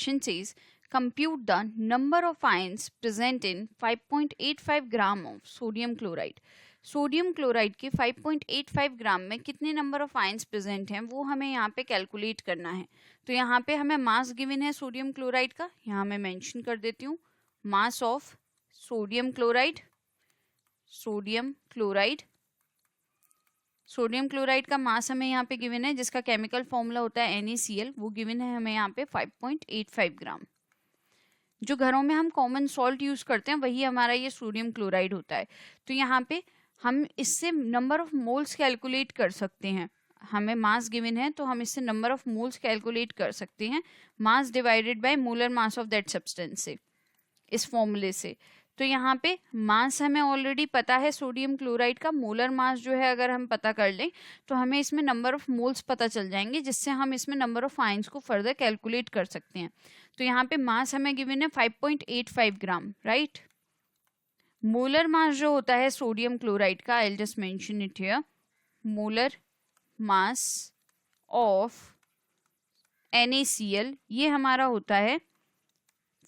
question says compute the number of ions present in 5.85 gram of sodium chloride. Sodium chloride के 5.85 ग्राम में कितने number of ions present हैं वो हमें यहाँ पे कैलकुलेट करना है. तो यहाँ पे हमें मास गिवन है सोडियम क्लोराइड का, यहाँ मैं मेंशन कर देती हूँ mass of sodium chloride. Sodium chloride का मास हमें यहाँ पे गिवन है, जिसका केमिकल फॉर्मूला होता है NaCl. वो गिवन है हमें यहाँ पे 5.85 ग्राम. जो घरों में हम कॉमन सॉल्ट यूज करते हैं वही हमारा ये सोडियम क्लोराइड होता है. तो यहाँ पे हम इससे नंबर ऑफ मोल्स कैलकुलेट कर सकते हैं. हमें मास गिवन है तो हम इससे नंबर ऑफ मोल्स कैलकुलेट कर सकते हैं mass divided by molar mass of that substance से, इस फॉर्मूले से. तो यहाँ पे मास हमें ऑलरेडी पता है सोडियम क्लोराइड का. मोलर मास जो है अगर हम पता कर लें तो हमें इसमें नंबर ऑफ मोल्स पता चल जाएंगे, जिससे हम इसमें नंबर ऑफ आयंस को फर्दर कैलकुलेट कर सकते हैं. तो यहाँ पे मास हमें गिवन है 5.85 ग्राम, राइट. मोलर मास जो होता है सोडियम क्लोराइड का, आई will just mention it here, molar mass of NaCl, ये हमारा होता है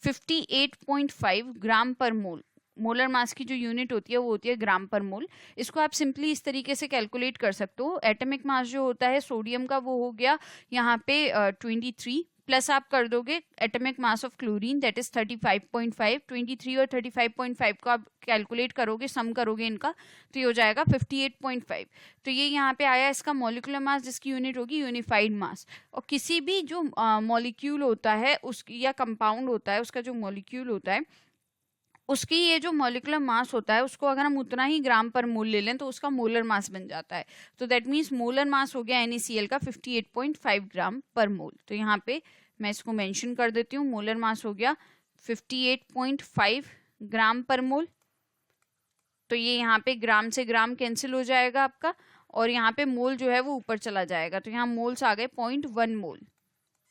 58.5 ग्राम पर मोल. मोलर मास की जो यूनिट होती है वो होती है ग्राम पर मोल. इसको आप सिंपली इस तरीके से कैलकुलेट कर सकते हो. एटॉमिक मास जो होता है सोडियम का वो हो गया यहाँ पे 23, प्लस आप कर दोगे atomic mass of chlorine that is 35.5. 23 और 35.5 को आप कैलकुलेट करोगे, सम करोगे इनका, तो ये हो जाएगा 58.5. तो ये यहाँ पे आया इसका मॉलिक्यूलर मास, जिसकी यूनिट होगी यूनिफाइड मास. और किसी भी जो मॉलिक्यूल होता है उसकी या कंपाउंड होता है उसका जो मॉलिक्यूल होता है उसकी ये जो मॉलिक्यूलर मास होता है उसको अगर हम उतना ही ग्राम पर मोल ले लें तो उसका मोलर मास बन जाता है. तो दैट मीन्स मोलर मास हो गया NaCl का 58.5 ग्राम पर मोल. तो यहाँ पे मैं इसको मेंशन कर देती हूँ, मोलर मास हो गया 58.5 ग्राम पर मोल. तो ये यहाँ पे ग्राम से ग्राम कैंसिल हो जाएगा आपका, और यहाँ पे मोल जो है वो ऊपर चला जाएगा. तो यहाँ मोल्स आ गए 0.1 मोल.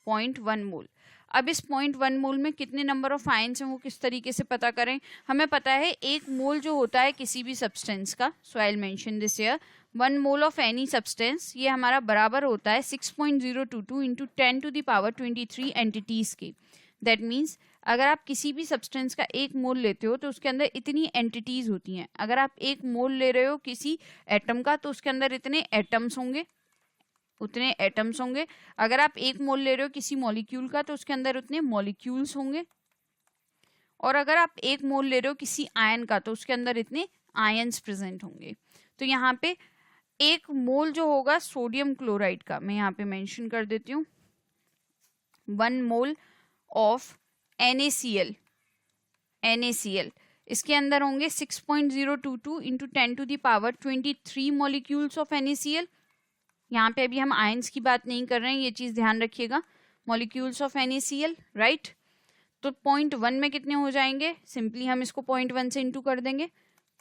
0.1 मोल. अब इस 0.1 मोल में कितने नंबर ऑफ आयंस हैं वो किस तरीके से पता करें. हमें पता है एक मोल जो होता है किसी भी सब्सटेंस का, so I will mention this here, 1 mole of any substance, ये हमारा बराबर होता है 6.022 इंटू 10⁻23 एंटिटीज की. दैट मीन्स अगर आप किसी भी सब्सटेंस का एक मोल लेते हो तो उसके अंदर इतनी एंटिटीज होती हैं. अगर आप एक मोल ले रहे हो किसी एटम का तो उसके अंदर इतने एटम्स होंगे, उतने एटम्स होंगे. अगर आप एक मोल ले रहे हो किसी मॉलिक्यूल का तो उसके अंदर उतने मॉलिक्यूल्स होंगे. और अगर आप एक मोल ले रहे हो किसी आयन का तो उसके अंदर इतने आयंस प्रेजेंट होंगे. तो यहाँ पे एक मोल जो होगा सोडियम क्लोराइड का, मैं यहाँ पे मेंशन कर देती हूँ, 1 मोल ऑफ NaCl, इसके अंदर होंगे 6.022 इंटू 10⁻23 मॉलिक्यूल्स ऑफ NaCl. यहाँ पे अभी हम आयंस की बात नहीं कर रहे हैं, ये चीज ध्यान रखिएगा. Molecules of NaCl, right. तो 0.1 में कितने हो जाएंगे, सिंपली हम इसको 0.1 से इंटू कर देंगे.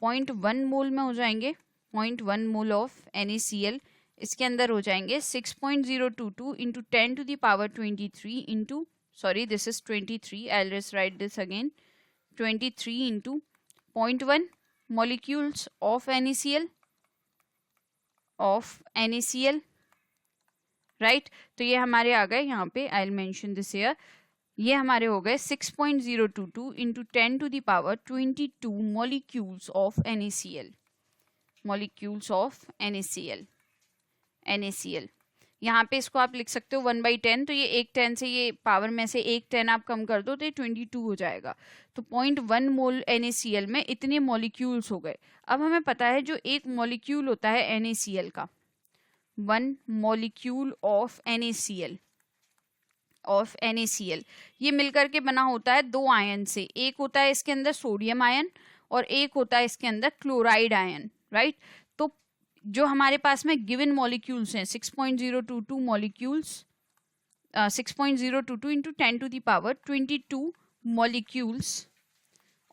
0.1 मोल में हो जाएंगे 0.1 मोल ऑफ NaCl. इसके अंदर हो जाएंगे 6.022 into 10⁻23 into, sorry this is 23, I will just right this again, 23 into 0.1 molecules of NaCl, right. तो ये हमारे आ गए यहाँ पे, आई विल मेंशन दिस हियर, ये हमारे हो गए 6.022 इंटू 10⁻22 मॉलिक्यूल्स ऑफ NaCl. यहाँ पे इसको आप लिख सकते हो 1/10. तो ये एक 10 से ये पावर में से एक 10 आप कम कर दो तो ये 22 हो जाएगा. तो 0.1 मोल NaCl में इतने मॉलिक्यूल्स हो गए. अब हमें पता है जो एक मॉलिक्यूल होता है NaCl का, 1 मॉलिक्यूल ऑफ NaCl, ये मिलकर के बना होता है 2 आयन से. एक होता है इसके अंदर सोडियम आयन और एक होता है इसके अंदर क्लोराइड आयन, राइट. तो जो हमारे पास में गिवन मॉलिक्यूल्स हैं 6.022 molecules, 6.022 into 10⁻22 molecules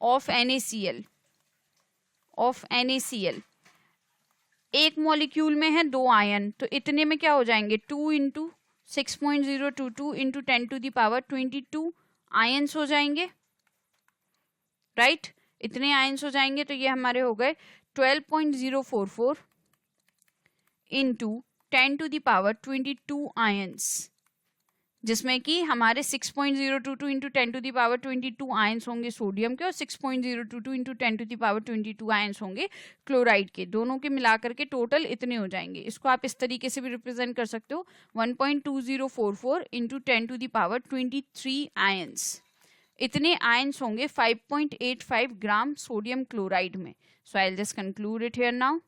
of NaCl. एक मॉलिक्यूल में है 2 आयन, तो इतने में क्या हो जाएंगे, 2 इंटू 6.022 इंटू 10⁻22 आयंस हो जाएंगे, राइट. इतने आयंस हो जाएंगे. तो ये हमारे हो गए 12.044 इंटू 10⁻22 आयंस, जिसमें कि हमारे 6.022 इंटू 10⁻22 आयंस होंगे सोडियम के और 6.022 इंटू 10⁻22 आयंस होंगे क्लोराइड के। दोनों के मिलाकर के टोटल इतने हो जाएंगे। इसको आप इस तरीके से भी रिप्रेजेंट कर सकते हो 1.2044 इंटू 10⁻23 आयंस। इतने आयंस होंगे 5.85 ग्राम सोडियम क्लोराइड में। So I will just conclude it here now.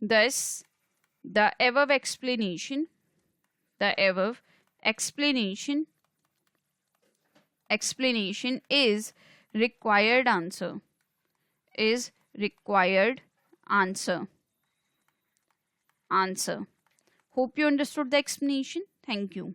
Thus, the above explanation is required answer. Hope you understood the explanation. Thank you.